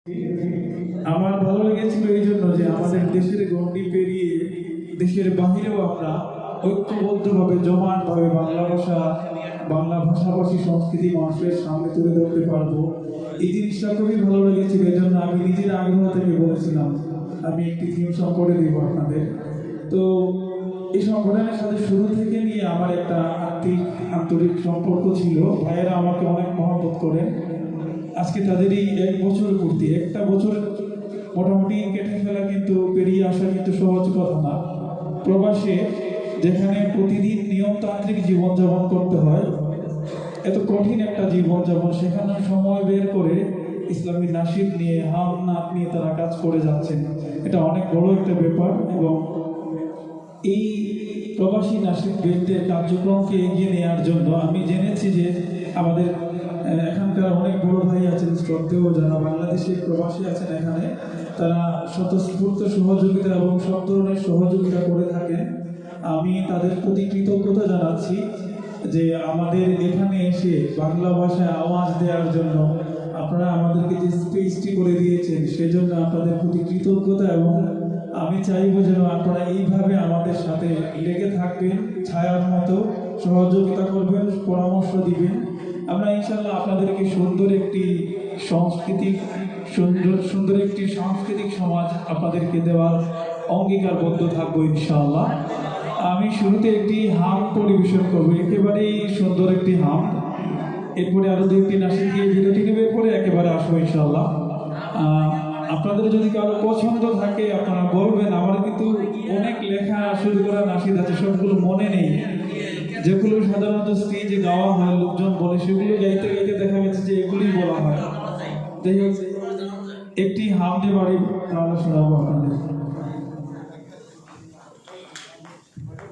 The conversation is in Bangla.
আমার ভালো লেগেছিল এই জন্য যে আমাদের দেশের গণ্ডি পেরিয়ে দেশের বাহিরেও আমরা ঐক্যবদ্ধভাবে জমাটভাবে বাংলা ভাষাভাষী সংস্কৃতি মানুষের সামনে তুলে ধরতে পারবো। এই জিনিসটা খুবই ভালো লেগেছিল, এই জন্য আমি নিজের আগ্রহ থেকে বলেছিলাম আমি একটি থিম সং করে দেবো আপনাদের। তো এই সংগঠনের সাথে শুরু থেকে নিয়ে আমার একটা আন্তরিক সম্পর্ক ছিল। ভাইয়েরা আমাকে অনেক মহব্বত করেন। আজকে তাদেরই 1 বছর পূর্তি, একটা বছর মোটামুটি কেটে ফেলা কিন্তু পেরিয়ে আসা কিন্তু সহজ কথা না। প্রবাসে যেখানে প্রতিদিন নিয়মতান্ত্রিক জীবনযাপন করতে হয়, এত কঠিন একটা জীবনযাপন, সেখানে সময় বের করে ইসলামী নাশিদ নিয়ে হাম নাত নিয়ে তারা কাজ করে যাচ্ছেন, এটা অনেক বড় একটা ব্যাপার। এবং এই প্রবাসী নাশিদ ব্যক্তির কার্যক্রমকে এগিয়ে নেওয়ার জন্য আমি জেনেছি যে আমাদের এখানকার অনেক বড় ভাই আছেন, শ্রদ্ধেয় যারা বাংলাদেশে প্রবাসী আছেন এখানে, তারা স্বতঃস্ফূর্ত সহযোগিতা এবং সব ধরনের সহযোগিতা করে থাকেন। আমি তাদের প্রতি কৃতজ্ঞতা জানাচ্ছি যে আমাদের এখানে এসে বাংলা ভাষায় আওয়াজ দেওয়ার জন্য আপনারা আমাদেরকে যে স্পেসটি করে দিয়েছেন সেজন্য আপনাদের প্রতি কৃতজ্ঞতা। এবং আমি চাইবো যেন আপনারা এইভাবে আমাদের সাথে লেগে থাকবেন, ছায়ার মতো সহযোগিতা করবেন, পরামর্শ দিবেন। আমরা ইনশাআল্লাহ আপনাদেরকে সুন্দর একটি সাংস্কৃতিক সমাজ আপনাদেরকে দেওয়ার অঙ্গীকারবদ্ধ থাকবো ইনশাআল্লাহ। আমি শুরুতে একটি হাম পরিবেশন করবো, একেবারেই সুন্দর একটি হাম। এরপরে আরো 2-3 নাশিদ দিয়ে বিরতি নেবে, পরে একেবারে আসবো ইনশাআল্লাহ। আপনাদের যদি কারো পছন্দ থাকে আপনারা বলবেন। আমার কিন্তু অনেক লেখা শুরু করা নাশিদ আছে, সবগুলো মনে নেই। যেগুলো সাধারণত স্টেজে গাওয়া হয়, লোকজন বলে, সেগুলো গাইতে গাইতে দেখা গেছে যে এগুলোই বলা হয়। যাই হোক, একটি হাম দিয়ে বাড়ি তাহলে শোনাবো আপনাদের।